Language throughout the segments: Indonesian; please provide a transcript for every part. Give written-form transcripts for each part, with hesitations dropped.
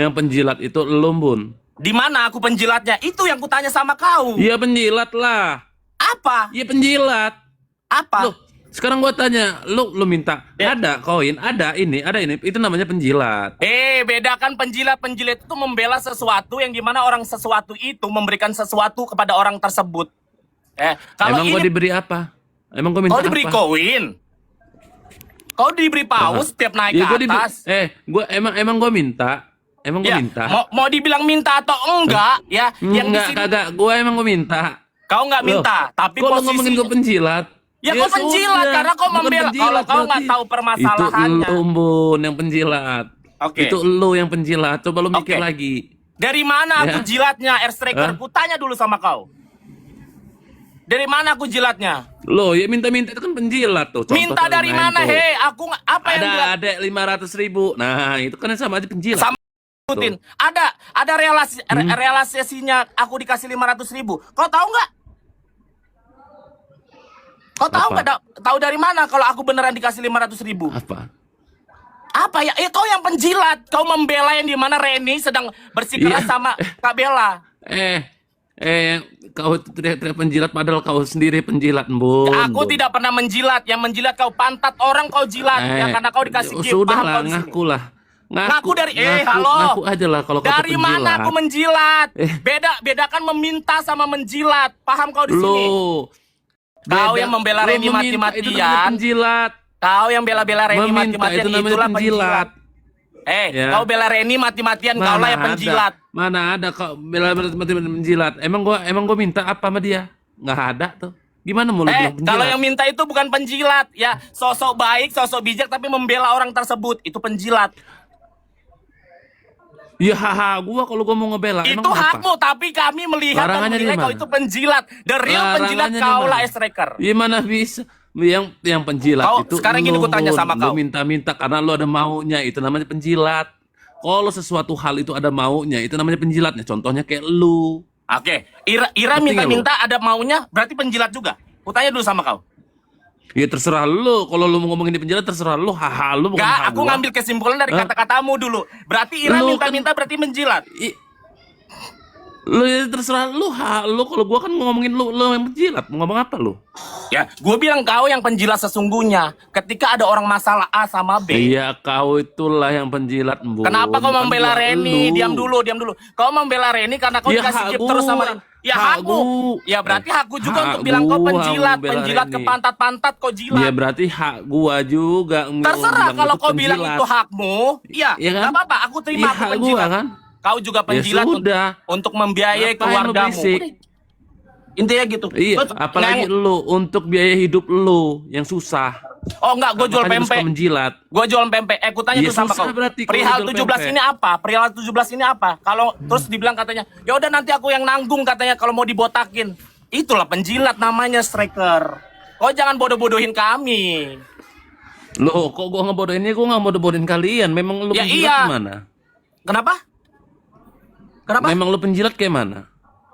Yang penjilat itu lo, Bun. Di mana aku penjilatnya? Itu yang kutanya sama kau. Iya penjilat lah. Apa? Iya penjilat. Apa? Loh, sekarang gua tanya, lu minta ada koin, ada ini, itu namanya penjilat. Bedakan penjilat. Penjilat itu membela sesuatu yang dimana orang sesuatu itu memberikan sesuatu kepada orang tersebut. Kalau Emang gua ini diberi apa? Emang gua minta kau diberi apa? koin. Kau diberi paus setiap naik Ya, ke atas. gua emang gua minta. Emang gua Ya, minta. mau dibilang minta atau enggak, ya? Yang di Enggak, sini kagak. Gua emang gua minta. kau nggak minta, tapi Kok lu ngomongin gua posisi. penjilat? Ya kau penjilat sudah. karena kau Bukan membela. Kalau penjilat kau nggak berarti. tahu permasalahannya. Itu lu, Bun, yang penjilat. Oke. Itu lu yang penjilat. Coba lu mikir Oke. lagi. Dari mana aku Ya. jilatnya, Air Striker? Hah? Ku tanya dulu sama kau. Dari mana aku jilatnya? Lo ya minta-minta itu kan penjilat tuh. Contoh Minta kali dari main mana? tuh. Aku apa yang Ada buat adek 500.000. Nah, itu kan sama aja penjilat. sama Putin? Ada realisasinya aku dikasih 500.000. Kau tahu nggak? Kau tahu Apa? nggak? Tahu dari mana kalau aku beneran dikasih 500.000? Apa? Apa ya? Kau yang penjilat. Kau membela yang dimana Reni sedang bersikeras Iya. sama Kak Bella. Kau teriak-teriak penjilat padahal kau sendiri penjilat, Bun. Aku Bun. tidak pernah menjilat. Yang menjilat kau pantat orang kau jilat. Ya karena kau dikasih gift. Sudah paham lah, kau di sini? ngaku lah. Ngaku dari halo. Ngaku aja lah kalau kau tuh Dari mana penjilat. aku menjilat? Bedakan meminta sama menjilat. Paham kau di sini? Kau yang membela Reni Itu namanya mati-matian. penjilat. Kau yang bela-bela Reni Meminta mati-matian itu namanya itulah penjilat. penjilat. Ya. Kau bela Reni mati-matian, kaulah yang penjilat. Mana ada kau bela penjilat? Emang gua minta apa sama dia? Nggak ada tuh. Gimana mau lu bilang penjilat? Kalau yang minta itu bukan penjilat, ya sosok baik, sosok bijak tapi membela orang tersebut, itu penjilat. Ya haha, gua kalau mau ngebela Itu emang apa? hakmu, tapi kami melihat dan Larangannya menilai di kau mana? itu penjilat. The real penjilat Larangannya di kaulah mana? striker. Gimana bisa? Yang penjilat Kau, itu sekarang gini lu, gua tanya Bun. sama Lu kau. minta-minta karena lu ada maunya, itu namanya penjilat. Kalau sesuatu hal itu ada maunya, itu namanya penjilatnya. Contohnya kayak lu. Oke, Ira Ngerti minta-minta ada maunya, berarti penjilat juga. Kutanya dulu sama kau. Ya terserah lu. Kalau lu mau ngomongin di penjilat terserah lu. Haha, lu bukan Enggak, haha aku gua. ngambil kesimpulan dari Hah? kata-katamu dulu. Berarti Ira Lu minta-minta berarti menjilat. Lu ya terserah lu. Lu kalau gua kan ngomongin lu yang penjilat. Mau ngomong apa lu? Ya, gue bilang kau yang penjilat sesungguhnya. Ketika ada orang masalah A sama B. Iya, kau itulah yang penjilat, Bun. Kenapa kau Bukan membela gua, Reni? lu. Diam dulu. Kau membela Reni karena kau Ya, dikasih hak gift terus sama gua. Reni. Ya Hak hakmu. gua. Ya berarti hakku juga Hak untuk bilang kau gua penjilat. membela Penjilat ke Reni. pantat-pantat kau jilat. Ya berarti hak gua juga. Terserah bilang kalau itu kau bilang penjilat. itu hakmu. Iya, Iya kan? nggak apa-apa. Aku terima Iya, aku hak gua penjilat. kan? Kau juga penjilat sudah. untuk membiayai Ngapain lu keluargamu. berisik? Udah. Intinya gitu. Iya, apalagi lu untuk biaya hidup lu yang susah. Oh enggak, gue jual Makanya lu suka pempek. menjilat. Gue jual pempek. Kutanya Iya, tuh sama susah kau. berarti kalau Perihal jual 17 pempek. ini apa? Perihal 17 ini apa? Kalau terus dibilang katanya, ya udah nanti aku yang nanggung katanya kalau mau dibotakin. Itulah penjilat namanya, striker. Kau jangan bodoh-bodohin kami. Loh, kok gua ngebodohinnya? Gua nggak mau bodohin kalian. Memang lu Ya penjilat iya. gimana? Kenapa? Kenapa? Memang lu penjilat kayak mana?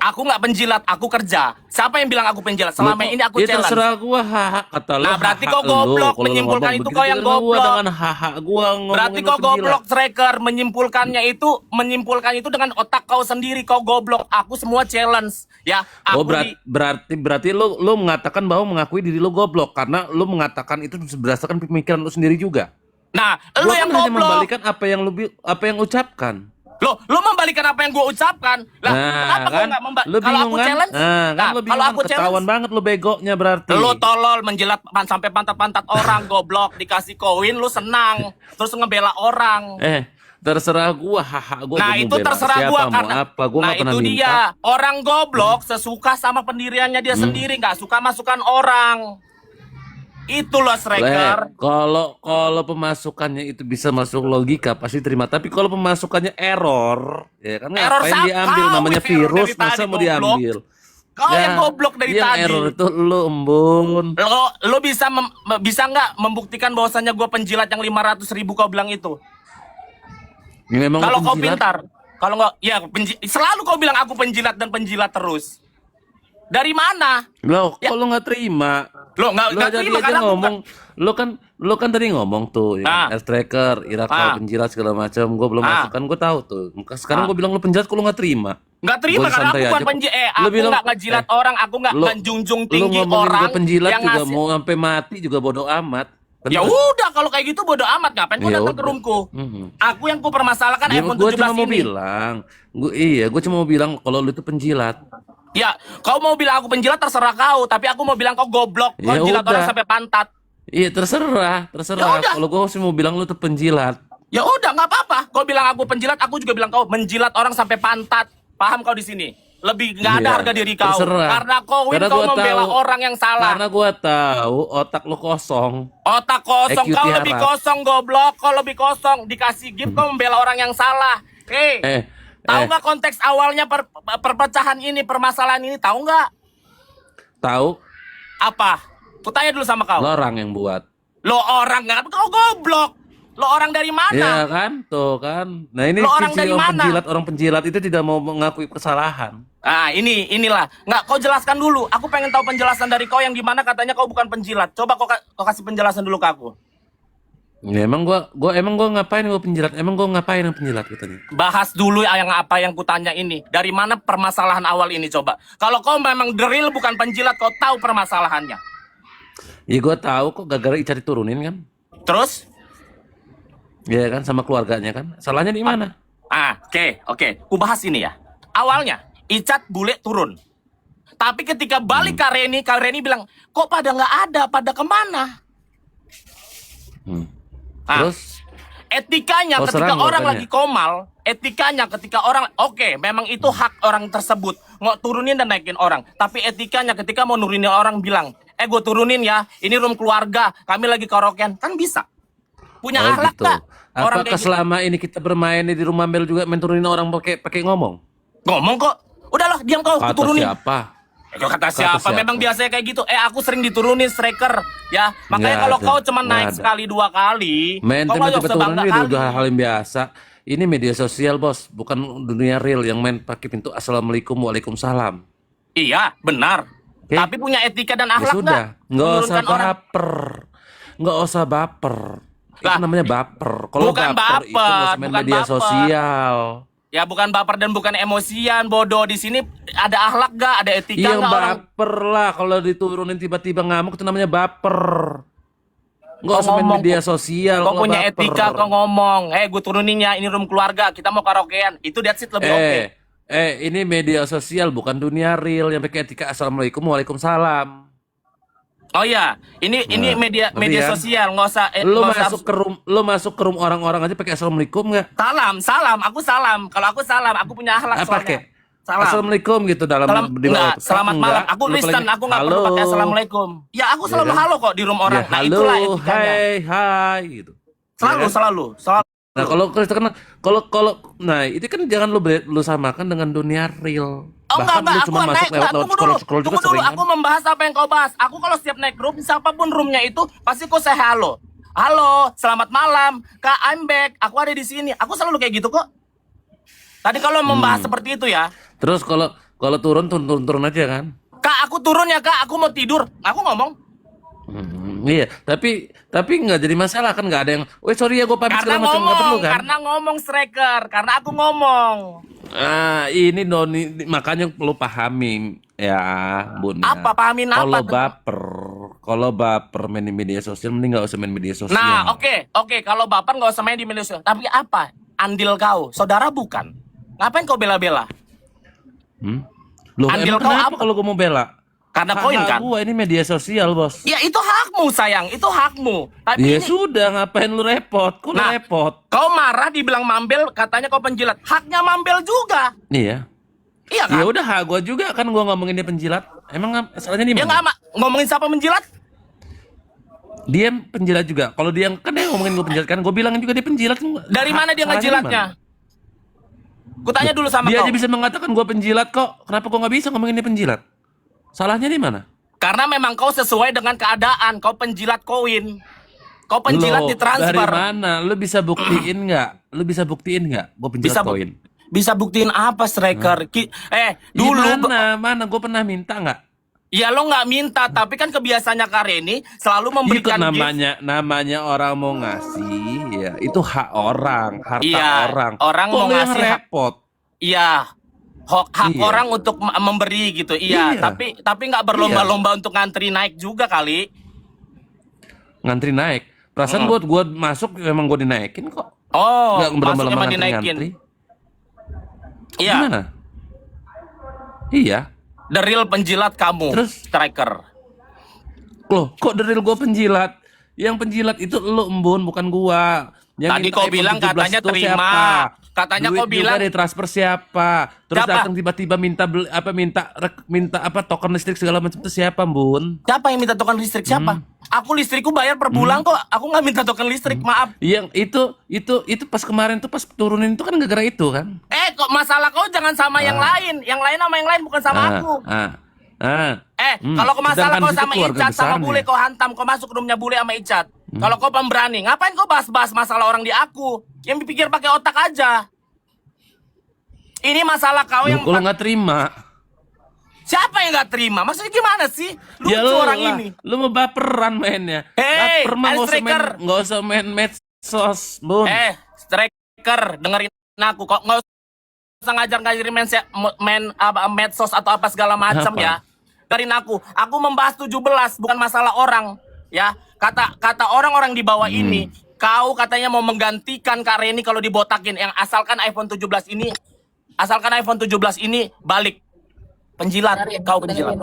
Aku nggak penjilat, aku kerja. Siapa yang bilang aku penjilat? Selama Loh, ini aku ya challenge. terserah gua haha kata lu. Nah, berarti haha kau lu. goblok, Kalau lu menyimpulkan ngomong itu begitu, kau yang kan gua goblok. dengan haha gua ngomongin Berarti lu kau penjilat. goblok, striker. Menyimpulkan itu dengan otak kau sendiri. Kau goblok. Aku semua challenge. Ya, Oh, aku berarti lu mengatakan bahwa mengakui diri lu goblok karena lu mengatakan itu berdasarkan pemikiran lu sendiri juga. Nah, lu Gua yang kan hanya goblok. membalikan apa yang ucapkan. Lu membalikan apa yang gue ucapkan. Lah, kenapa kau nggak lu kalau bingung aku kan? challenge? Kan lu bingung kalau kan? aku Ketahuan challenge, banget lu begonya berarti. lu tolol menjilat sampai pantat-pantat orang goblok, dikasih koin lu senang, terus ngebela orang. Terserah gua, haha gua Nah mau itu bela terserah siapa, gua mau karena apa, gua nah nggak pernah itu minta. dia orang goblok sesuka sama pendiriannya dia sendiri, nggak suka masukan orang. Itu loh striker. Kalau pemasukannya itu bisa masuk logika pasti terima. Tapi kalau pemasukannya error, ya kan Error ngapain siapa? diambil Kau namanya yang error virus dari masa tadi, mau goblok. diambil? Kau yang goblok dari yang tadi. error itu lu, Embun. Lo bisa nggak membuktikan bahwasannya gue penjilat yang 500.000 kau bilang itu? Ya, memang Kalau lu kau penjilat. pintar, kalau nggak, ya selalu kau bilang aku penjilat dan penjilat terus. Dari mana? Loh, Ya. kalau nggak terima, Lo Lu nggak aja terima dia aja karena aku ngomong, lu kan tadi ngomong tuh, ya kan, Ah. air tracker, Irak Ah. penjilat segala macam. Gue belum Ah. masuk kan, gue tahu tuh. Sekarang gue bilang lu penjilat, kok lu nggak terima? nggak terima Gua karena aku santai bukan aja kok. aku Lu bilang, nggak ngejilat orang, aku nggak lu menjunjung lu tinggi ngomongin orang gue penjilat yang juga ngasih. mau sampai mati juga bodoh amat. Ya Bener. udah kalau kayak gitu bodo amat, ngapain kau Ya datang ke udah. roomku? Mhm. Aku yang ku permasalahkan Ya, iPhone gue 17 cuma mau ini. bilang, gue cuma mau bilang kalau lu itu penjilat. Ya, kau mau bilang aku penjilat terserah kau, tapi aku mau bilang kau goblok, kau Ya jilat orang udah. sampai pantat. Iya terserah. Ya udah. Kalau gue sih mau bilang lu tuh penjilat. Ya udah nggak apa-apa. Kau bilang aku penjilat, aku juga bilang kau menjilat orang sampai pantat. Paham kau di sini? Lebih nggak ada Iya, harga diri kau. terserah. Karena kau Karena kau gua membela tahu. orang yang salah. Karena gue tahu otak lu kosong. Otak kosong, EQ kau tiarap. lebih kosong goblok, kau lebih kosong. Dikasih gift kau membela orang yang salah. Eh, Tahu nggak konteks awalnya perpecahan ini, permasalahan ini? Tahu nggak? tahu Apa? Kutanya dulu sama kau. lo orang yang buat. Lo orang nggak? Kau goblok. Lo orang dari mana? Iya kan, tuh kan. Nah ini Lo orang si dari mana? orang penjilat itu tidak mau mengakui kesalahan. Ah, inilah. Nggak, kau jelaskan dulu. Aku pengen tahu penjelasan dari kau yang gimana katanya kau bukan penjilat. Coba kau kasih penjelasan dulu ke aku. Ya, emang gua ngapain gua penjilat? Emang gua ngapain yang penjilat katanya? Bahas dulu yang apa yang kutanya ini. Dari mana permasalahan awal ini coba. Kalau kau memang drill bukan penjilat, kau tahu permasalahannya. Ya gua tahu kok gara-gara Ica diturunin kan. Terus? Ya kan sama keluarganya kan. Salahnya di mana? Oke. Ku bahas ini ya. Awalnya, Icat bule turun. Tapi ketika balik Kak Reni bilang, kok pada nggak ada, pada kemana? Hmm. Ah, Terus etikanya Oh, ketika serang orang makanya. lagi komal, etikanya ketika orang, oke, memang itu hak orang tersebut. Nggak turunin dan naikin orang. Tapi etikanya ketika mau nurunin orang bilang, gue turunin ya, ini room keluarga, kami lagi karaokean. Kan bisa. Punya oh akhlak gitu. nggak? Orang Apakah kayak gitu. selama ini kita bermain di rumah Mel juga menturunin orang pakai ngomong? Ngomong kok. Udahlah, diam kau, Kata turunin. siapa? Kata siapa? siapa? Memang biasanya kayak gitu. Aku sering diturunin striker, ya. Makanya Nggak kalau ada. kau cuma Nggak naik ada. sekali 2 kali, Main kau nggak tiba-tiba usah turun bangga itu kali. udah hal yang biasa. Ini media sosial bos, bukan dunia real yang main pakai pintu assalamualaikum waalaikumsalam. Iya, benar. Oke. Tapi punya etika dan Ya akhlak sudah, nggak usah Menurunkan orang. baper, nggak usah baper. Lah, Itu namanya baper. Kalau bukan baper itu nggak usah main bukan media baper. sosial. Ya bukan baper dan bukan emosian, bodoh. Di sini ada akhlak gak? Ada etika Yang gak orang? baper lah kalau diturunin tiba-tiba ngamuk itu namanya baper. Nggak Kau usah main ngomong, media sosial. Kau kalau punya baper. etika, kau ngomong. Gue turunin ya, ini room keluarga, kita mau karaokean. Itu that's it, lebih oke. Ini media sosial bukan dunia real yang pakai etika assalamualaikum waalaikumsalam. Oh iya, ini Nah, media ngerti kan? sosial, nggak usah. Lu masuk ke room orang-orang aja pakai assalamualaikum nggak? Salam, aku salam. Kalau aku salam, aku punya akhlak Apa soalnya. kayak Salam. assalamualaikum gitu dalam di bawah Enggak, selamat Enggak, malam. Aku lu Kristen, paling- aku nggak perlu halo. pakai assalamualaikum. Ya aku selalu kan? halo kok di room orang. Ya, Nah halo, itulah etikanya. hai gitu. Selalu, Ya kan? selalu. Nah, kalau nah itu kan jangan lu samakan dengan dunia real. Oh Bahkan enggak, lu aku cuma masuk naik, lewat tunggu scroll juga tunggu dulu, sering kan? aku membahas apa yang kau bahas. Aku kalau setiap naik room, siapapun roomnya itu, pasti aku say halo. Halo, selamat malam, Kak, I'm back, aku ada di sini. Aku selalu kayak gitu kok. Tadi kalau membahas seperti itu ya, Terus kalau turun aja kan? Kak, aku turun ya Kak, aku mau tidur. Aku ngomong, Iya, tapi nggak jadi masalah kan, nggak ada yang, weh sorry ya gue pamit segala macam, nggak perlu kan? karena ngomong striker, karena aku ngomong. Ah, ini Doni, makanya perlu pahami ya, Bun. ya. Apa, pahamin apa tuh? Kalau baper main di media sosial, mending nggak usah main media sosial. Nah, oke, kalau baper nggak usah main di media sosial. Tapi apa? Andil kau, saudara bukan? Ngapain kau bela-bela? Loh, Andil emang kau kenapa apa? kalau gue mau bela? Karena koin kan? Gue ini media sosial, bos. Ya itu hakmu sayang, itu hakmu. Tapi Ya ini, sudah, ngapain lu repot? Kok lu Nah. repot? kau marah dibilang mambel, katanya kau penjilat. Haknya mambel juga. Iya. Iya Ya kan? udah, gue juga kan gue ngomongin dia penjilat. Emang salahnya di Ya mana? nggak ngomongin siapa menjilat? Dia penjilat juga. Kalau dia kan dia ngomongin gue penjilat kan, gue bilangin juga dia penjilat. Dari mana dia Salahnya di ngejilatnya? Kutanya dulu sama Dia kau. aja bisa mengatakan gue penjilat kok. Kenapa kok nggak bisa ngomongin dia penjilat? Salahnya di mana? Karena memang kau sesuai dengan keadaan. Kau penjilat koin. Kau penjilat Loh, ditransfer. dari mana? Lu bisa buktiin nggak? Gue penjilat koin. Bisa buktiin apa striker? Dulu Mana? Gue pernah minta nggak? Ya lo nggak minta, tapi kan kebiasaannya Kak Reni selalu Itu memberikan gift. namanya orang mau ngasih, ya itu hak orang, harta Iya, orang. orang Kok mau lu yang ngasih hak. repot? Iya, hak Iya, orang untuk memberi gitu. Iya, iya, tapi nggak iya. berlomba-lomba untuk ngantri naik juga kali. Ngantri naik. Perasaan Mm-mm. gua masuk memang gua dinaikin kok. Oh, Nggak masuk berlomba-lomba emang ngantri-ngantri. dinaikin. Iya, Gimana? Iya. the real penjilat kamu, Terus, striker. loh, kok dari gua penjilat? Yang penjilat itu lu, Embun, bukan gua. Yang Tadi minta kau iPhone bilang 17 katanya itu terima. siapa? Katanya Duit kau juga bilang ditransfer siapa? Terus siapa? datang tiba-tiba minta minta apa token listrik segala macam itu siapa, Bun? Siapa yang minta token listrik? Siapa? Hmm, Aku listrikku bayar per bulan hmm, kok. Aku nggak minta token listrik, hmm. maaf. Yang itu pas kemarin tuh pas turunin itu kan gara-gara itu kan? Kok masalah kau jangan sama yang Ah, lain. Yang lain sama yang lain bukan sama ah, aku. ah, ah. Kalau kau masalah Sedangkan kau di situ sama keluarga Icat sama bule besarnya. kau hantam, kau masuk roomnya bule sama Icat. Hmm. Kalau kau pemberani, ngapain kau bahas-bahas masalah orang di aku? Yang pikir pakai otak aja. Ini masalah kau Loh, yang kalau nggak terima, siapa yang nggak terima? Maksudnya gimana sih? ya Lucu lu orang lah, ini. lu mau baperan mainnya. Hey, Baper mah striker. nggak usah main medsos, Bun. Striker, dengerin aku kok nggak usah ngajar-ngajarin medsos atau apa segala macam Apa? ya. Dengerin aku membahas 17 bukan masalah orang ya. Kata orang-orang di bawah ini, kau katanya mau menggantikan Kak Reni kalau dibotakin yang asalkan iPhone 17 ini balik. Penjilat, kau penjilat.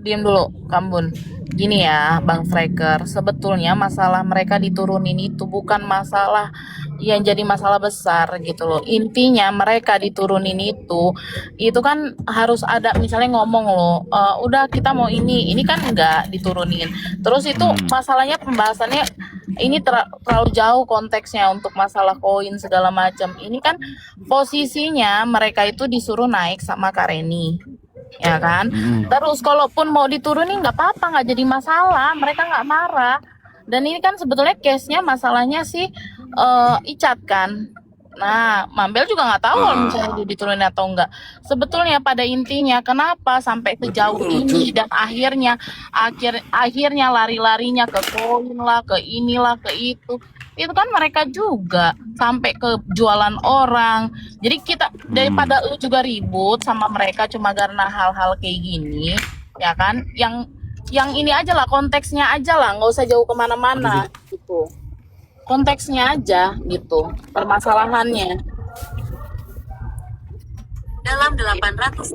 Diam dulu, Kambun. Gini ya, Bang Striker. Sebetulnya masalah mereka diturunin itu bukan masalah yang jadi masalah besar gitu loh. Intinya mereka diturunin itu kan harus ada misalnya ngomong loh, udah kita mau ini kan enggak diturunin. Terus itu masalahnya pembahasannya ini terlalu jauh konteksnya untuk masalah koin segala macam. Ini kan posisinya mereka itu disuruh naik sama Kak Reni, ya kan? Terus kalaupun mau diturunin nggak apa-apa, nggak jadi masalah, mereka nggak marah. Dan ini kan sebetulnya case-nya masalahnya sih Icat kan. Nah, Mambel juga nggak tahu kalau misalnya dia diturunin atau enggak. Sebetulnya pada intinya kenapa sampai sejauh ini dan akhirnya lari-larinya ke koin lah, ke inilah, ke itu. Itu kan mereka juga sampai ke jualan orang. Jadi kita daripada lu juga ribut sama mereka cuma karena hal-hal kayak gini, ya kan? Yang ini aja lah, konteksnya aja lah, nggak usah jauh kemana-mana gitu. Konteksnya aja gitu, permasalahannya. Dalam 800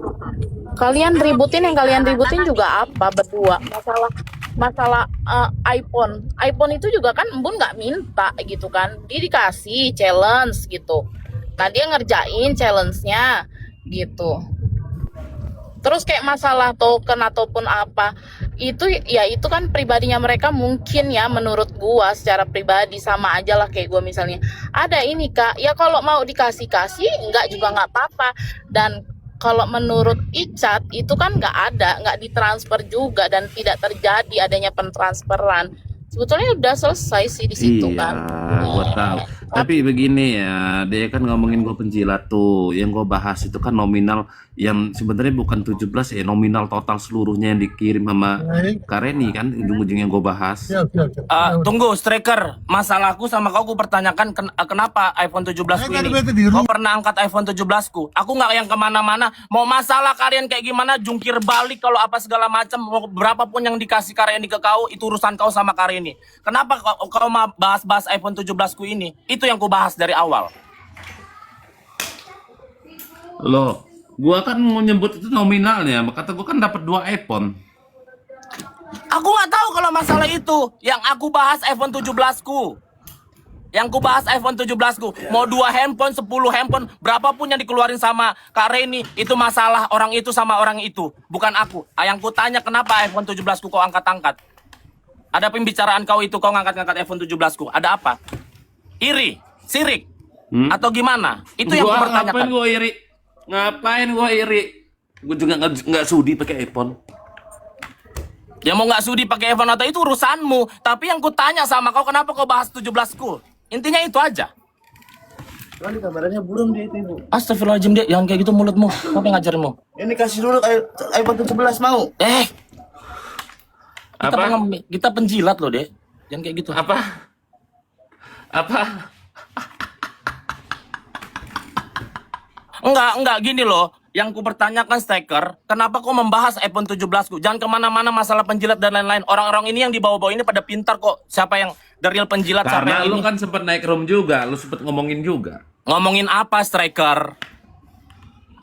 Kalian ributin yang kalian ributin juga apa berdua? Masalah iPhone itu juga kan Embun nggak minta gitu kan, dia dikasih challenge gitu. Nah dia ngerjain challenge-nya gitu. Terus kayak masalah token ataupun apa itu ya itu kan pribadinya mereka, mungkin ya menurut gua secara pribadi sama aja lah kayak gua misalnya ada ini Kak, ya kalau mau dikasih enggak juga nggak apa-apa. Dan kalau menurut Icat itu kan nggak ditransfer juga dan tidak terjadi adanya pentransferan. Sebetulnya udah selesai sih di situ Iya, kan. gua tahu. Tapi begini ya, dia kan ngomongin gua penjilat tuh. Yang gua bahas itu kan nominal yang sebenarnya bukan 17 ya, nominal total seluruhnya yang dikirim sama Kareni kan ujung-ujung yang gua bahas. Tunggu, Striker. Masalahku sama kau, aku pertanyakan kenapa iPhone 17 ku ini? Kau pernah angkat iPhone 17 ku? Aku nggak yang kemana-mana. Mau masalah kalian kayak gimana, jungkir balik kalau apa segala macam. Mau berapapun yang dikasih Kareni ke kau, itu urusan kau sama Kareni. Kenapa kau mau bahas-bahas iPhone 17 ku ini? Itu yang ku bahas dari awal. Loh, gua kan mau nyebut itu nominalnya. Kata gua kan dapat 2 iPhone. Aku nggak tahu kalau masalah itu. Yang aku bahas iPhone 17 ku. Yang ku bahas iPhone 17 ku. Mau 2 handphone, 10 handphone, berapapun yang dikeluarin sama Kak Reni, itu masalah orang itu sama orang itu, bukan aku. Yang ku tanya kenapa iPhone 17 ku kau angkat-angkat? Ada pembicaraan kau itu, kau ngangkat-ngangkat iPhone 17 ku. Ada apa? Iri, sirik, atau gimana? Itu yang ku pertanyakan. Ngapain gua iri? Ngapain gua iri? Gua juga nggak sudi pakai iPhone. Ya mau nggak sudi pakai iPhone atau itu urusanmu. Tapi yang ku tanya sama kau, kenapa kau bahas 17 ku? Intinya itu aja. Soalnya kabarnya burung dia itu, Ibu. Astagfirullahaladzim, dia jangan kayak gitu mulutmu. Kau ngajarinmu. Ini kasih dulu iPhone 17 mau. Apa? Kita penjilat loh, Dek. Jangan kayak gitu. Apa? Apa? Enggak gini loh. Yang ku pertanyakan Staker, kenapa kau membahas iPhone 17 ku? Jangan kemana-mana masalah penjilat dan lain-lain. Orang-orang ini yang di bawah-bawah ini pada pintar kok. Siapa yang the real penjilat, siapa Karena yang lu ini? kan sempet naik room juga, lu sempet ngomongin juga. Ngomongin apa, Striker?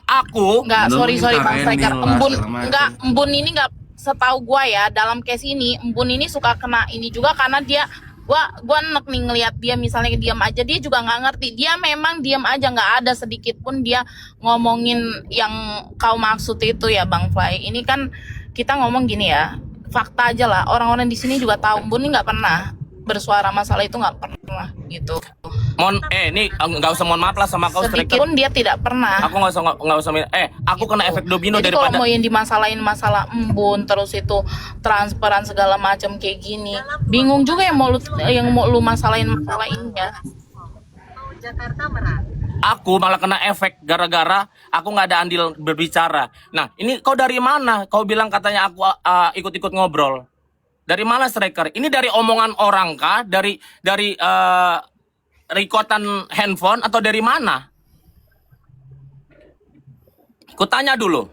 Aku Enggak, Lu sorry minta Bang Reni Striker. lah, Embun segala macem. enggak, Embun ini enggak, setahu gua ya, dalam case ini Embun ini suka kena ini juga karena dia gua enek nih ngelihat dia misalnya diam aja, dia juga nggak ngerti. Dia memang diam aja, nggak ada sedikit pun dia ngomongin yang kau maksud itu ya Bang Fly. Ini kan kita ngomong gini ya, fakta aja lah. Orang-orang di sini juga tahu Embun ini nggak pernah bersuara masalah itu, nggak pernah gitu. nih nggak usah mohon maaf lah sama kau, Sedikit Striker. pun dia tidak pernah. Aku nggak usah aku kena efek domino Jadi kalau daripada mau yang dimasalahin masalah Embun terus itu transparan segala macam kayak gini, bingung juga yang mau lu masalahin masalah ini ya. Mau Jakarta Merak. aku malah kena efek gara-gara aku nggak ada andil berbicara. Nah, ini kau dari mana? Kau bilang katanya aku ikut-ikut ngobrol. Dari mana, Striker? Ini dari omongan orang kah? Dari rekotan handphone atau dari mana? Ku tanya dulu.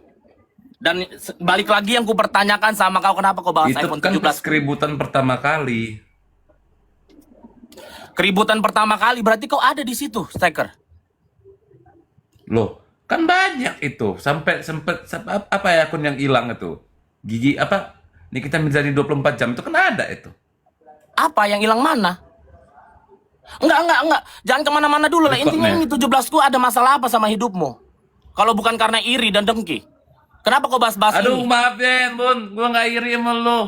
Dan balik lagi yang ku pertanyakan sama kau, kenapa kau bahas Itu iPhone kan 17? pas keributan pertama kali. Keributan pertama kali, berarti kau ada di situ, Striker. Loh, kan banyak itu. Sampai sempet apa ya akun yang hilang itu? Gigi apa? Nikita Mirzani 24 jam itu kan ada itu. Apa yang hilang mana? Enggak. Jangan kemana-mana dulu lah. Intinya Rekodnya. ini 17 ku ada masalah apa sama hidupmu? Kalau bukan karena iri dan dengki. Kenapa kau bahas-bahas Aduh, ini? maafin, Bun. Gua nggak iri sama lu.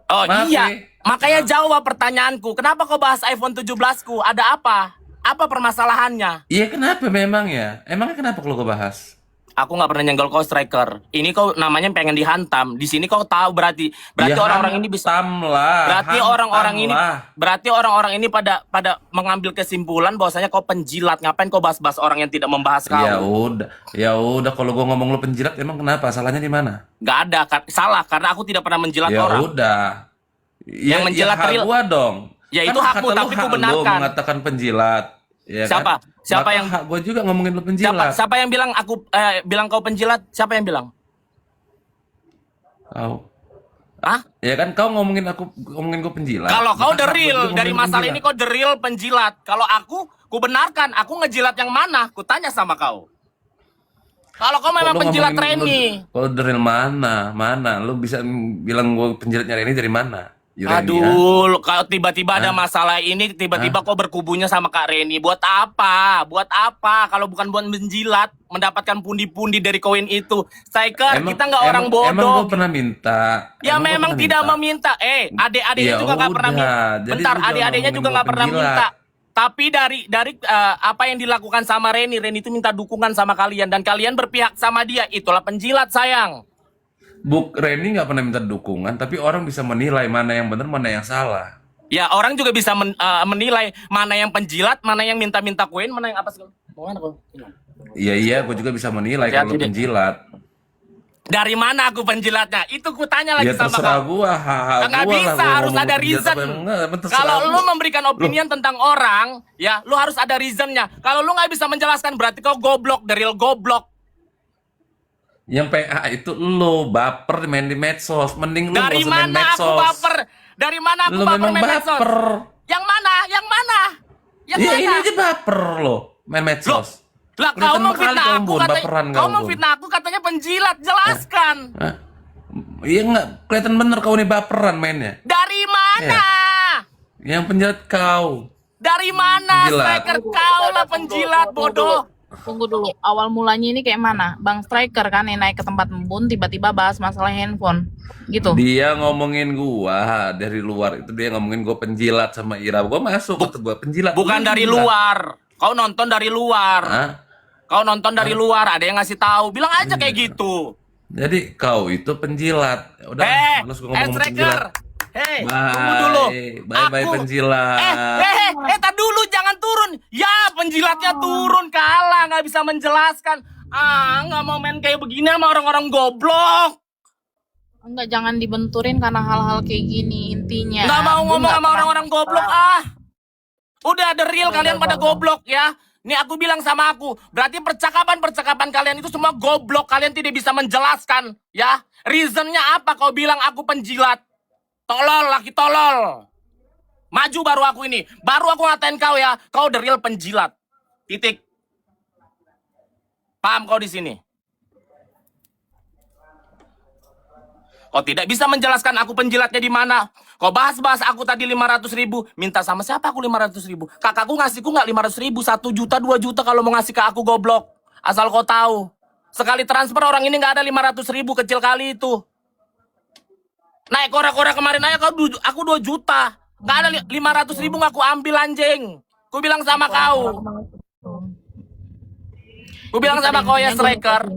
Oh maaf iya, ya. makanya jawab pertanyaanku. Kenapa kau bahas iPhone 17 ku? Ada apa? Apa permasalahannya? Iya, kenapa memang ya? Emangnya kenapa kalau gua bahas? Aku nggak pernah nyenggol kau, Striker. Ini kau namanya pengen dihantam. Di sini kau tahu berarti Ya, orang-orang ini bisa. hantam lah. Berarti hantam orang-orang ini, lah. berarti orang-orang ini pada mengambil kesimpulan bahwasanya kau penjilat. Ngapain kau bahas-bahas orang yang tidak membahas kau? Ya udah kalau gua ngomong lu penjilat emang kenapa? Salahnya di mana? Nggak ada, salah karena aku tidak pernah menjilat Ya orang. udah. Yang menjilat hak real- gua dong. Ya, itu Kan hakmu, kata lu tapi hak ku benarkan. lu mengatakan penjilat. Ya Siapa? Kan? Siapa Maka yang- hak gua juga ngomongin lu penjilat. Siapa yang bilang bilang kau penjilat? Siapa yang bilang? Kau. Hah? Ya kan kau ngomongin gua penjilat. Kalau kau Maka the hak gua real juga dari ngomongin masalah penjilat. ini, kau the real penjilat. Kalau ku benarkan, aku ngejilat yang mana? Ku tanya sama kau. Kalau kau memang Kok lu penjilat ngomongin Reni. Kalau dari mana? Lu bisa bilang gua penjilatnya Reni dari mana? Yureni, ya? Aduh, kalau tiba-tiba ada masalah ini, tiba-tiba kau berkubunya sama Kak Reni. Buat apa? Buat apa? Kalau bukan buat menjilat, mendapatkan pundi-pundi dari koin itu. Striker, kita nggak orang bodoh. Emang gua pernah minta. Ya Emang gua memang pernah tidak minta? meminta. Adik-adiknya Ya juga nggak pernah udah, minta. jadi Bentar, lu jangan adik-adiknya ngomongin juga gua nggak pernah penjilat. minta. Tapi dari apa yang dilakukan sama Reni itu minta dukungan sama kalian dan kalian berpihak sama dia. Itulah penjilat, sayang. Reni nggak pernah minta dukungan, tapi orang bisa menilai mana yang benar, mana yang salah. Ya orang juga bisa menilai mana yang penjilat, mana yang minta-minta koin, mana yang apa segala. Mau mana kau? Iya, gue juga bisa menilai Hati-hati kalau deh. penjilat. Dari mana aku penjilatnya? Itu ku tanya lagi Ya sama terserah kau. gua, hak Nggak gua lah, bisa, gua harus ngomong ada penjilat reason. apa enggak, terserah Kalau gua. lu memberikan opinion tentang orang, ya lu harus ada reasonnya. Kalau lu nggak bisa menjelaskan, berarti kau goblok, the real goblok. Yang PA itu lo baper main di medsos, mending lu Dari nggak usah main mana aku medsos. baper? Dari mana aku Lu baper memang main medsos? baper. Yang mana? Yang mana? Yang Iya, mana? ini aja baper lo main medsos. Lah kau Kelihatan memfitnah sekali aku kamu, Bun, katanya, baperan kau kamu, Bun. memfitnah aku katanya penjilat, jelaskan. Hah? Iya nggak kelihatan bener kau nih baperan mainnya. Dari mana? Yang penjilat kau. Dari mana? Penjilat. Striker kau lah penjilat, bodoh. Tunggu dulu, awal mulanya ini kayak mana? Bang Striker kan yang naik ke tempat Embun tiba-tiba bahas masalah handphone gitu. Dia ngomongin gua dari luar itu, dia ngomongin gua penjilat sama Ira. Gua masuk waktu gua penjilat. Bukan Lu dari penjilat. luar. Kau nonton dari luar. Hah? Kau nonton dari luar, ada yang ngasih tahu. Bilang aja kayak gitu. Jadi kau itu penjilat. Ya udah, males gua ngomong Striker. penjilat. Hei, Bye. tunggu dulu. Bye Eh, penjilat. tar dulu, jangan turun. Ya, penjilatnya turun, kalah, nggak bisa menjelaskan. Nggak mau main kayak begini sama orang-orang goblok. Enggak, jangan dibenturin karena hal-hal kayak gini intinya. Nggak mau Gue ngomong nggak sama pernah orang-orang goblok Udah ada real kalian pada goblok ya. Nih aku bilang sama aku, berarti percakapan kalian itu semua goblok. Kalian tidak bisa menjelaskan ya. Reasonnya apa kau bilang aku penjilat? Tolol, laki tolol. Maju baru aku ini. Baru aku ngatain kau ya. Kau the real penjilat. Titik. Paham kau di sini? Kau tidak bisa menjelaskan aku penjilatnya di mana. Kau bahas-bahas aku tadi 500.000. Minta sama siapa aku 500.000? Kakakku ngasihku nggak 500.000, 1 juta, 2 juta kalau mau ngasih ke aku goblok. Asal kau tahu. Sekali transfer orang ini nggak ada 500.000, kecil kali itu. Naik kora-kora kemarin aja aku 2 juta. Nggak ada 500.000 nggak aku ambil anjing. Ku bilang sama kau. Ku bilang sama kau ya striker.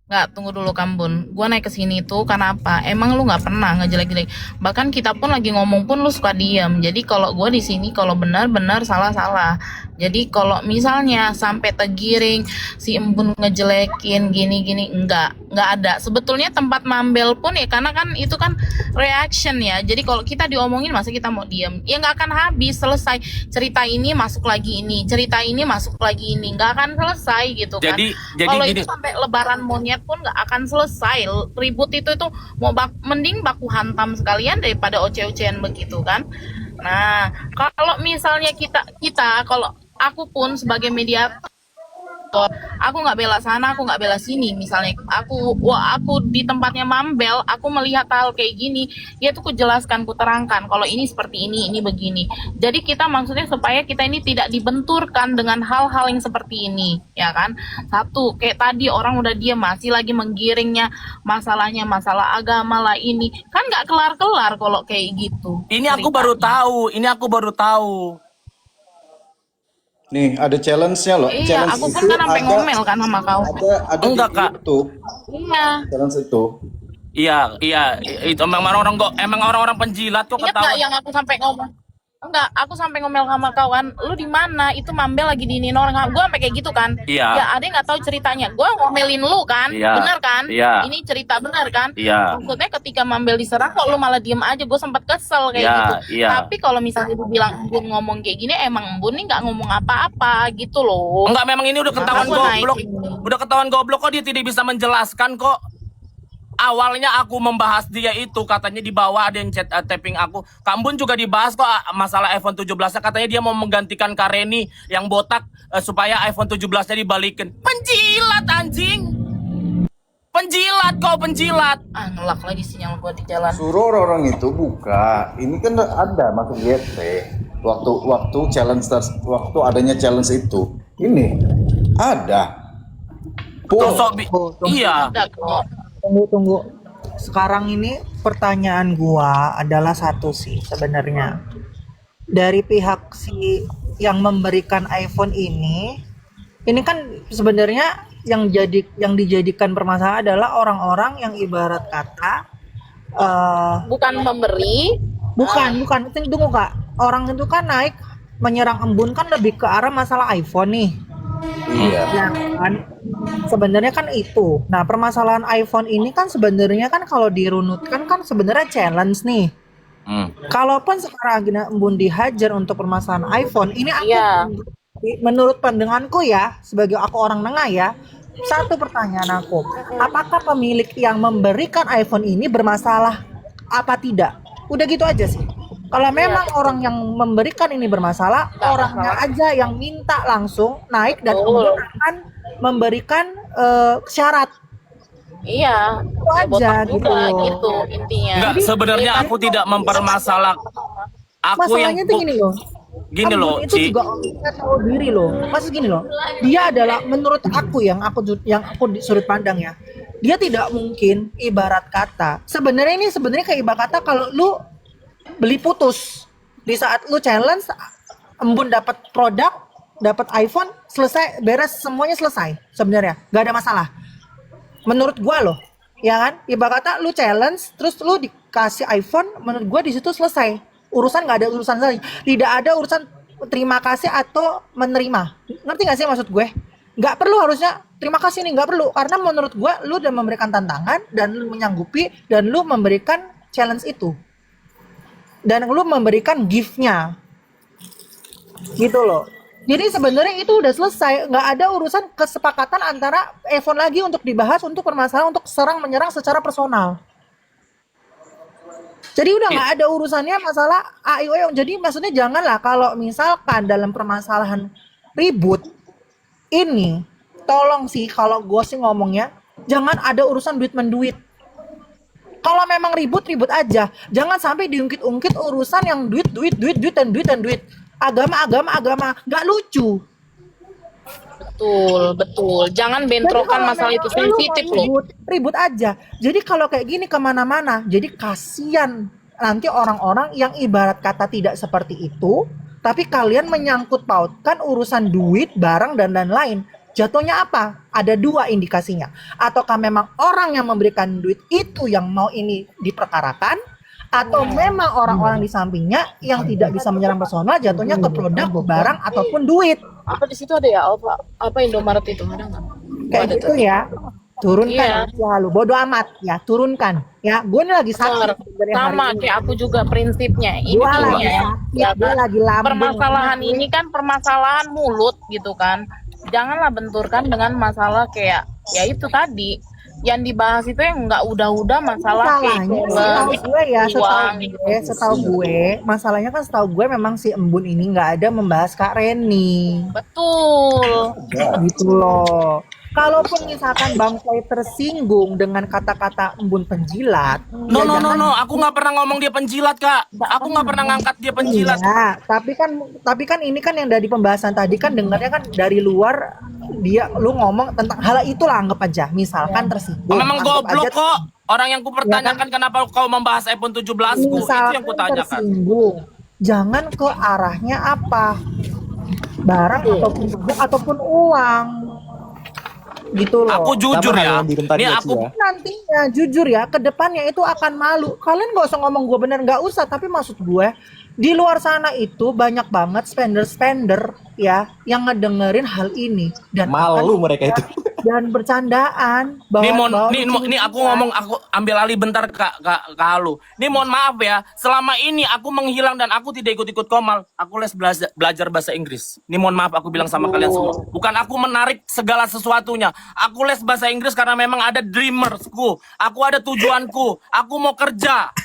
Nggak, tunggu dulu Kambun. Gua naik ke sini tuh karena apa? Emang lu nggak pernah ngejelek-jelek. Bahkan kita pun lagi ngomong pun lu suka diam. Jadi kalau gua di sini kalau benar-benar salah-salah. Jadi kalau misalnya sampai tergiring si Embun ngejelekin gini-gini, nggak ada. Sebetulnya tempat mambel pun ya karena kan itu kan reaction ya. Jadi kalau kita diomongin masa kita mau diam? Ya nggak akan habis selesai. Cerita ini masuk lagi ini, cerita ini masuk lagi ini, nggak akan selesai gitu kan. Jadi Kalau gini. itu sampai lebaran monyet pun nggak akan selesai. Ribut itu mau mending baku hantam sekalian daripada oceh-ocehan begitu kan. Nah, kalau misalnya kita kalau aku pun sebagai mediator, aku nggak bela sana, aku nggak bela sini. Misalnya aku di tempatnya Mambel, aku melihat hal kayak gini, ya tuh ku jelaskan, ku terangkan kalau ini seperti ini begini. Jadi kita maksudnya supaya kita ini tidak dibenturkan dengan hal-hal yang seperti ini, ya kan? Satu, kayak tadi orang udah diam masih lagi menggiringnya masalahnya masalah agama lah ini, kan nggak kelar-kelar kalau kayak gitu. Ini aku baru tahu. Nih, ada challenge-nya loh. Iya, Challenge aku pun itu kan sampai ngomel kan sama kau. Ada Enggak, di Kak. YouTube. Iya. Challenge itu. Iya, itu emang orang-orang penjilat kok Ingat nggak ketawa. yang aku sampai ngomong? Enggak, aku sampai ngomel sama kawan, lu di mana? Itu Mambel lagi diinin orang. Gue sampai kayak gitu kan. Iya. Ya ada yang nggak tahu ceritanya. Gue ngomelin lu kan, Iya. benar kan? Iya. Ini cerita benar kan? Iya. Maksudnya ketika Mambel diserang kok lu malah diem aja. Gue sempat kesel kayak Iya, gitu. iya. Tapi kalau misalnya ibu bilang Embun ngomong kayak gini, emang Embun nih nggak ngomong apa-apa gitu loh. Enggak, memang ini udah ketahuan Aku naik goblok. ini. Udah ketahuan goblok kok, dia tidak bisa menjelaskan kok. Awalnya aku membahas dia itu, katanya di bawah ada yang chat tapping aku. Kambun juga dibahas kok masalah iPhone 17-nya, katanya dia mau menggantikan Kareni yang botak supaya iPhone 17-nya dibalikin. Penjilat anjing. Penjilat kau, penjilat. Ah, ngelak lagi sinyal gue di jalan. Suruh orang itu buka. Ini kan ada masuk GT. Waktu challenge waktu adanya challenge itu. Ini ada. Sosok iya. Ada kok. Tunggu. Sekarang ini pertanyaan gua adalah satu sih sebenarnya. Dari pihak si yang memberikan iPhone ini kan sebenarnya yang dijadikan permasalahan adalah orang-orang yang ibarat kata Bukan memberi. bukan tunggu Kak. Orang itu kan naik menyerang Embun kan lebih ke arah masalah iPhone nih. Iya. Ya kan, sebenarnya kan itu. Nah, permasalahan iPhone ini kan sebenarnya kan kalau dirunutkan kan sebenarnya challenge nih. Kalaupun sekarang Embun dihajar untuk permasalahan iPhone, ini aku Iya. menurut pandanganku ya, sebagai aku orang nengah ya, satu pertanyaan aku, apakah pemilik yang memberikan iPhone ini bermasalah apa tidak? Udah gitu aja sih. Kalau memang orang yang memberikan ini bermasalah, orangnya aja yang minta langsung naik dan Embun akan memberikan syarat. Iya. Itu aja Botak gitu juga loh. gitu intinya. Enggak, sebenarnya aku tidak mempermasalah. Aku yang Masalahnya tuh gini loh. gini Embun loh, itu Ci. juga nggak tahu diri loh. Maksud gini loh. Dia adalah menurut aku yang aku di sudut pandang ya. Dia tidak mungkin ibarat kata. Sebenarnya kayak ibarat kata kalau lu beli putus. Di saat lu challenge Embun dapat produk, dapat iPhone, selesai, beres, semuanya selesai. Sebenarnya nggak ada masalah. Menurut gua loh, ya kan? Ibarat kata lu challenge, terus lu dikasih iPhone, menurut gua di situ selesai. Urusan nggak ada urusan lagi. Tidak ada urusan terima kasih atau menerima. Ngerti nggak sih maksud gue? nggak perlu harusnya terima kasih nih, nggak perlu, karena menurut gue lu udah memberikan tantangan dan lu menyanggupi dan lu memberikan challenge itu dan lu memberikan gift-nya gitu loh. Jadi sebenarnya itu udah selesai, nggak ada urusan kesepakatan antara Evon lagi untuk dibahas untuk permasalahan untuk serang menyerang secara personal. Jadi udah nggak ada urusannya masalah AIO. Jadi maksudnya janganlah kalau misalkan dalam permasalahan ribut ini, tolong sih kalau gue sih ngomongnya, jangan ada urusan duit menduit. Kalau memang ribut aja, jangan sampai diungkit-ungkit urusan yang duit dan duit. Agama, nggak lucu. Betul. Jangan Jadi bentrokan kalau masalah itu memang lu sensitif mau loh. ribut aja. Jadi kalau kayak gini kemana-mana, jadi kasihan nanti orang-orang yang ibarat kata tidak seperti itu, tapi kalian menyangkut pautkan urusan duit, barang dan lain-lain. Jatuhnya apa? Ada dua indikasinya. Ataukah memang orang yang memberikan duit itu yang mau ini diperkarakan, atau memang orang-orang di sampingnya yang tidak bisa menyerang personal, jatuhnya ke produk, barang ataupun duit. Apa di situ ada ya apa Indomaret itu ada nggak? Kayak Ada gitu tuh. ya. Turunkan Iya. ya lu, bodo amat ya, turunkan ya. Gue ini lagi Bener. sakit sebenarnya hari Sama ini. kayak aku juga prinsipnya. Ini Gue lagi ya, sakit, gue lagi lambung. permasalahan ini kan permasalahan mulut gitu kan. Janganlah benturkan dengan masalah kayak ya itu tadi yang dibahas itu yang nggak udah masalah kayak Masalahnya setahu gue ya, setahu gue, masalahnya kan setahu gue memang si Embun ini nggak ada membahas Kak Reni. betul. Gitu loh. Kalaupun misalkan Bang Floy tersinggung dengan kata-kata Embun penjilat, No, ya no, no, jangan. no. Aku nggak pernah ngomong dia penjilat, Kak. Aku nggak pernah ngangkat dia penjilat. Iya, tapi kan ini kan yang dari pembahasan tadi kan dengarnya kan dari luar, dia lu ngomong tentang hal itulah, anggap aja misalkan tersinggung. Memang anggap goblok aja kok. Orang yang kupertanyakan kenapa kau membahas iPhone 17 ku. Itu yang misalkan kutanyakan. tersinggung. Jangan ke arahnya apa? Barang ataupun uang. Gitu loh. Aku jujur Sama ya. yang direm tadi Ini ya, aku Ci, ya. Nantinya jujur ya, ke depannya itu akan malu. Kalian gak usah ngomong gue bener, gak usah, tapi maksud gue di luar sana itu banyak banget spender ya yang ngedengerin hal ini dan Malu mereka itu. dan bercandaan bahwa nih aku ngomong, aku ambil alih bentar kak Halu. Nih mohon maaf ya, selama ini aku menghilang dan aku tidak ikut-ikut Komal. Aku les belajar bahasa Inggris. Nih mohon maaf aku bilang sama kalian semua. Bukan aku menarik segala sesuatunya. Aku les bahasa Inggris karena memang ada dreamersku. Aku ada tujuanku. Aku mau kerja.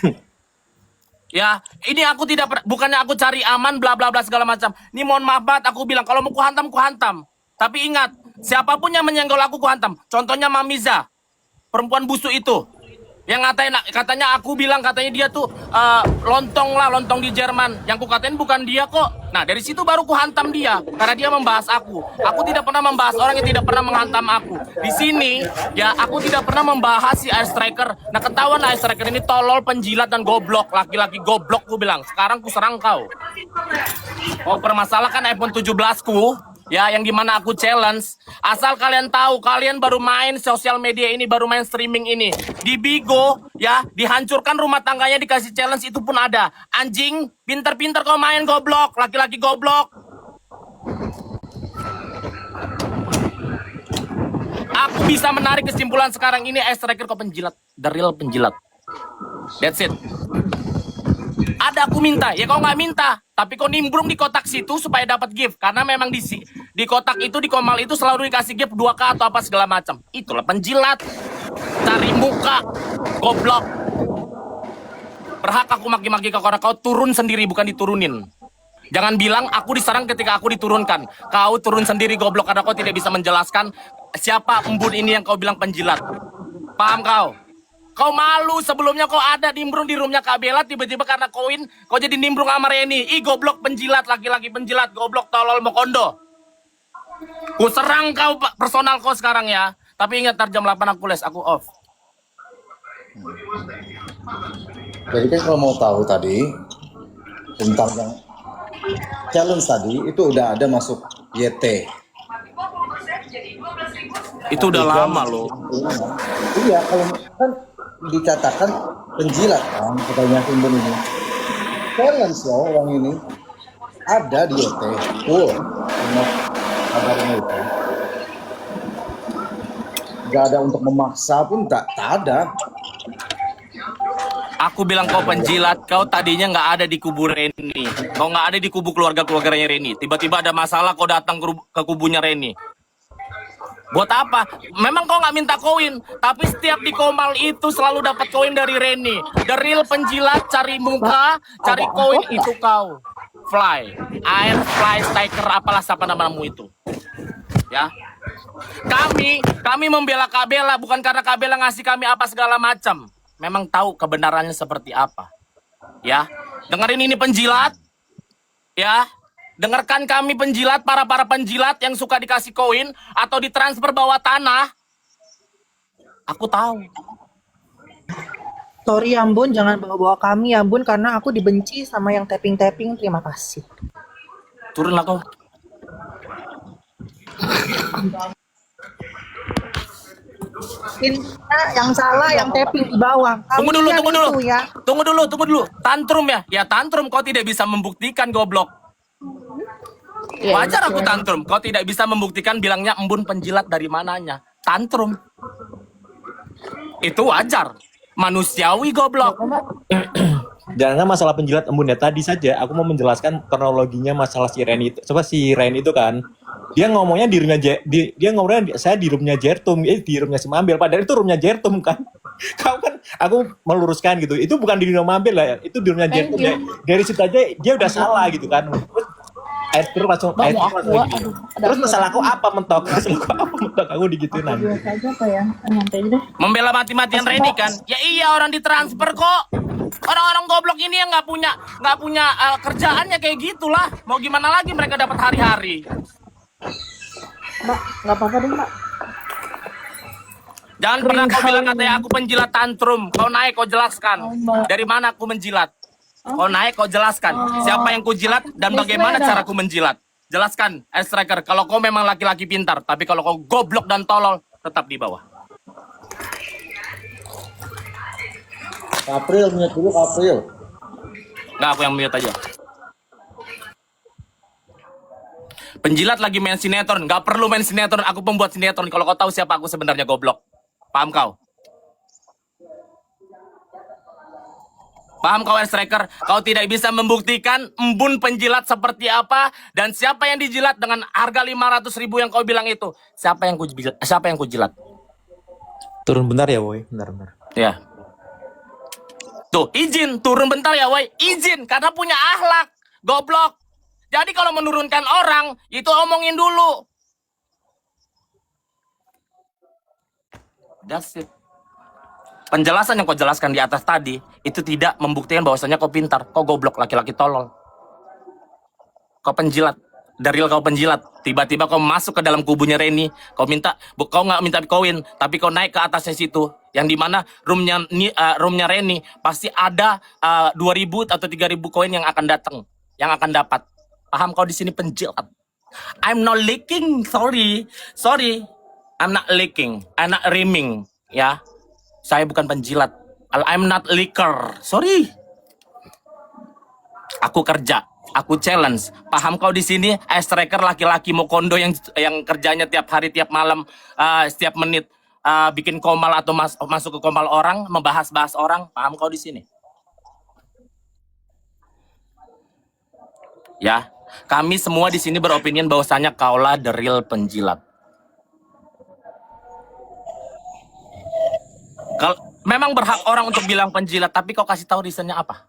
Ya, ini aku bukannya aku cari aman bla bla bla segala macam. Ini mohon maaf banget aku bilang kalau mau ku hantam. Tapi ingat, siapapun yang menyenggol aku hantam. Contohnya Mamiza, perempuan busuk itu. Yang katanya aku bilang katanya dia tuh lontong di Jerman. Yang ku katain bukan dia kok. Nah, dari situ baru ku hantam dia karena dia membahas aku. Aku tidak pernah membahas orang yang tidak pernah menghantam aku. Di sini ya aku tidak pernah membahas si Air Striker. Nah, ketahuan Air Striker ini tolol, penjilat dan goblok, laki-laki goblok ku bilang. Sekarang ku serang kau. Oh, permasalahkan iPhone 17 ku. Ya, yang dimana aku challenge. Asal kalian tahu, kalian baru main sosial media ini, baru main streaming ini. Di Bigo, ya, dihancurkan rumah tangganya, dikasih challenge, itu pun ada. Anjing, pinter-pinter kau main goblok, laki-laki goblok. Aku bisa menarik kesimpulan sekarang ini, Striker kau penjilat. The real penjilat. That's it. Ada aku minta, ya kau nggak minta, tapi kau nimbrung di kotak situ supaya dapat gift, karena memang di kotak itu, di Komal itu selalu dikasih gift 2K atau apa segala macam. Itulah penjilat, cari muka, goblok. Berhak aku maki-maki kau karena kau turun sendiri bukan diturunin. Jangan bilang aku diserang ketika aku diturunkan. Kau turun sendiri goblok karena kau tidak bisa menjelaskan siapa Embun ini yang kau bilang penjilat. Paham kau? Kau malu sebelumnya kau ada nimbrung di roomnya Kak Bella, tiba-tiba karena koin kau jadi nimbrung sama Reni. Ih goblok penjilat, laki-laki penjilat, goblok tolol mokondo. Ku serang kau personal kau sekarang ya. Tapi ingat ntar jam 8 aku les, aku off. Jadi kan kalau mau tahu tadi tentang yang challenge tadi itu udah ada masuk YT. Itu udah lama loh. Iya, kalau kan dikatakan penjilat kan katanya Timbun ini. Challenge loh orang ini ada di YT. Kabarnya itu. nggak ada untuk memaksa pun tak ada. Aku bilang kau penjilat, kau tadinya nggak ada di kubu Reni. Kau nggak ada di kubu keluarga-keluarganya Reni. Tiba-tiba ada masalah, kau datang ke kubunya Reni. Buat apa? Memang kau nggak minta koin, tapi setiap di Komal itu selalu dapat koin dari Reni. The real penjilat cari muka, cari koin itu kau. Fly, air fly striker apalah siapa namamu itu. Ya. Kami membela Kak Bella bukan karena Kak Bella ngasih kami apa segala macam. Memang tahu kebenarannya seperti apa. Ya. Dengerin ini penjilat. Ya. Dengarkan kami penjilat, para penjilat yang suka dikasih koin atau ditransfer bawah tanah. Aku tahu. Sorry Ambon, jangan bawa-bawa kami Ambon karena aku dibenci sama yang tapping-tapping. Terima kasih. Turunlah kau. Yang salah yang tapping di bawah. Tunggu dulu, Kalian tunggu dulu. itu ya. Tunggu dulu. Tantrum ya. Ya tantrum kau tidak bisa membuktikan goblok. Iya, Wajar aku betul. tantrum. Kau tidak bisa membuktikan bilangnya embun penjilat dari mananya. Tantrum. Itu wajar. Manusiawi goblok. Jangan masalah penjilat embun ya. Tadi saja aku mau menjelaskan kronologinya masalah si Ren itu. Coba si Ren itu kan, dia ngomongnya di roomnya dia ngomongnya saya di roomnya Jertum, di roomnya si Mambel. Padahal itu roomnya Jertum kan. Kau kan, aku meluruskan gitu. Itu bukan di roomnya Mambel lah ya. Itu di roomnya Thank Jertum. you. Dari situ aja dia udah salah gitu kan. Terus langsung Bang, mau langsung aqua, gini. aduh, ada Terus aqua. masalahku apa mentok? Masalahku apa mentok? Aku digituin aja. Biasa aja apa ya? Nyantai aja deh. Membela mati-matian Reni kan? Ya iya orang ditransfer kok. Orang-orang goblok ini yang nggak punya kerjaannya kayak gitulah. Mau gimana lagi mereka dapat hari-hari? Mbak, nggak apa-apa deh Mbak. Jangan pernah kau bilang katanya aku penjilat tantrum. Kau naik kau jelaskan. Mbak. Dari mana aku menjilat? Kau naik kau jelaskan. Siapa yang ku jilat dan bagaimana cara ku menjilat? Jelaskan, Air Striker. Kalau kau memang laki-laki pintar, tapi kalau kau goblok dan tolol, tetap di bawah. April, mute dulu April. Nggak, aku yang mute aja. Penjilat lagi main sinetron. Nggak perlu main sinetron. Aku pembuat sinetron. Kalau kau tahu siapa aku sebenarnya goblok. Paham kau? Paham kau Air Striker? Kau tidak bisa membuktikan embun penjilat seperti apa dan siapa yang dijilat dengan harga 500.000 yang kau bilang itu. Siapa yang ku jilat? Turun bentar ya, Boy. Bentar. Ya. Tuh, izin turun bentar ya, woi. Izin karena punya akhlak. Goblok. Jadi kalau menurunkan orang, itu omongin dulu. That's it. Penjelasan yang kau jelaskan di atas tadi itu tidak membuktikan bahwasanya kau pintar. Kau goblok, laki-laki tolol. Kau penjilat. Dari kau penjilat. Tiba-tiba kau masuk ke dalam kubunya Reni. Kau nggak minta koin, tapi kau naik ke atasnya situ. Yang dimana roomnya Reni pasti ada 2.000 atau 3.000 koin yang akan datang, yang akan dapat. Paham kau di sini penjilat? I'm not leaking, sorry. I'm not leaking, I'm not rhyming, ya. Saya bukan penjilat. I'm not liquor. Sorry. Aku kerja. Aku challenge. Paham kau di sini? Air Striker laki-laki Mokondo yang kerjanya tiap hari, tiap malam, setiap menit bikin komal atau masuk ke komal orang, membahas-bahas orang. Paham kau di sini? Ya. Kami semua di sini beropinion bahwasanya kaulah the real penjilat. Memang berhak orang untuk bilang penjilat, tapi kau kasih tahu reasonnya apa?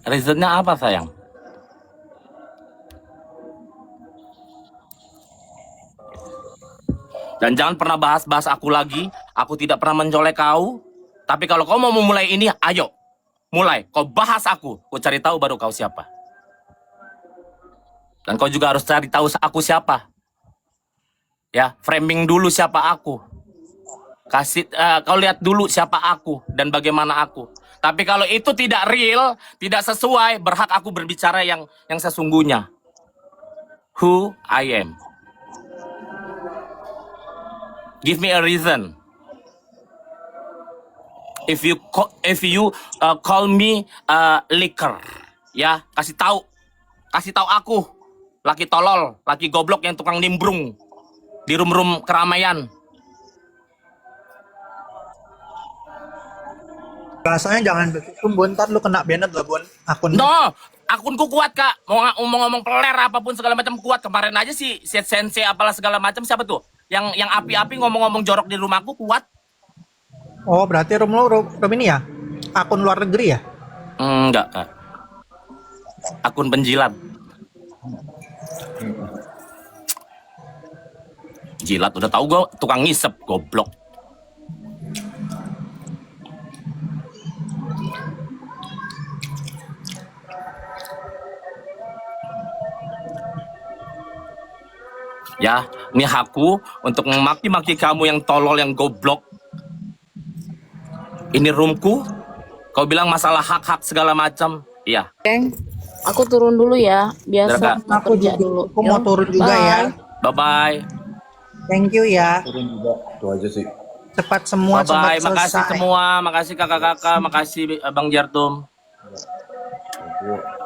Reasonnya apa, sayang? Dan jangan pernah bahas-bahas aku lagi. Aku tidak pernah mencolek kau. Tapi kalau kau mau memulai ini, ayo. Mulai. Kau bahas aku. Kau cari tahu baru kau siapa. Dan kau juga harus cari tahu aku siapa. Ya, framing dulu siapa aku. Kau lihat dulu siapa aku dan bagaimana aku. Tapi kalau itu tidak real, tidak sesuai, berhak aku berbicara yang sesungguhnya. Who I am. Give me a reason. If you call me liquor, ya kasih tahu aku laki tolol, laki goblok yang tukang nimbrung di room-room keramaian. Rasanya jangan begitu, Bun. Ntar lu kena banned lah, Bun. Akun. No, akunku kuat kak. Mau ngomong peler apapun segala macam kuat. Kemarin aja si Sensei apalah segala macam siapa tuh? Yang api-api ngomong-ngomong jorok di rumahku kuat. Oh, berarti room ini ya? Akun luar negeri ya? Enggak kak. Akun penjilat. Jilat udah tahu gue tukang ngisep goblok. Ya, ini hakku untuk memaki-maki kamu yang tolol, yang goblok. Ini roomku. Kau bilang masalah hak-hak segala macam. Iya. Geng, aku turun dulu ya. Biasa Udah, Kak. mau kerja dulu. Aku mau turun juga ya. Bye-bye. Thank you ya. Turun juga. Itu aja sih. Cepat semua, Bye-bye. cepat Makasih selesai. semua. Makasih kakak-kakak. Makasih Bang Jartum. Thank you.